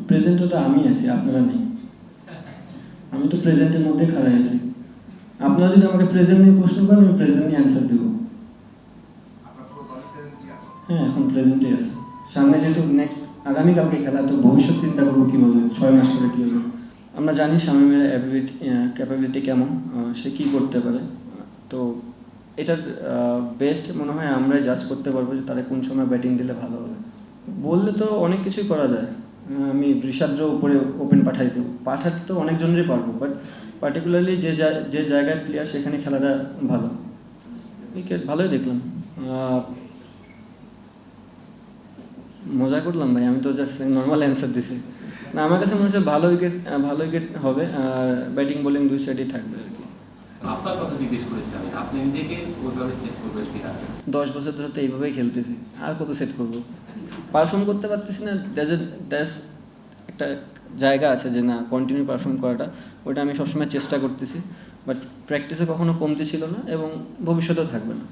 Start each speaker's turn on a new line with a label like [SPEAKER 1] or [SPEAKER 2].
[SPEAKER 1] প্রেজেন্টও তো আমি আছি, আপনারা নেই। আমি তো প্রেজেন্টের মধ্যে খাড়াই আছি। আপনারা যদি আমাকে প্রেজেন্ট নিয়ে প্রশ্ন করেন, আমি প্রেজেন্ট নিয়ে অ্যান্সার দেবো। হ্যাঁ, এখন প্রেজেন্টেই আছে। সামনে যেহেতু নেক্সট আগামীকালকে খেলা, তো ভবিষ্যৎ চিন্তা করবো কীভাবে, 6 মাস করে কী হবে। আমরা জানি শামীমের ক্যাপাবিলিটি কেমন, সে কী করতে পারে। তো এটার বেস্ট মনে হয় আমরাই জাজ করতে পারবো যে তারা কোন সময় ব্যাটিং দিলে ভালো হবে। বললে তো অনেক কিছুই করা যায়। আমি ঋষাদ্র উপরে ওপেন পাঠাতে তো অনেকজনেরই পারবো, বাট পার্টিকুলারলি যে জায়গায় প্লেয়ার সেখানে খেলাটা ভালো। উইকেট ভালোই দেখলাম। মজা করলাম ভাই, আমি তো জাস্ট নর্মাল অ্যান্সার দিছি। না, আমার কাছে মনে হচ্ছে ভালো উইকেট হবে, আর ব্যাটিং বোলিং দুই সাইডেই থাকবে আর কি।
[SPEAKER 2] আপনার কথা জিজ্ঞেস করেছি আমি, আপনি নিজেকে ওইভাবে সেট করবেন কিনা?
[SPEAKER 1] 10 বছর ধরে তো এইভাবেই খেলতেছি, আর কত সেট করব। পারফর্ম করতে পারতেছি না, দ্যাটস একটা জায়গা আছে যে না, কন্টিনিউ পারফর্ম করাটা, ওটা আমি সবসময় চেষ্টা করতেছি। বাট প্র্যাকটিসে কখনো কমতি ছিল না এবং ভবিষ্যতেও থাকবে না।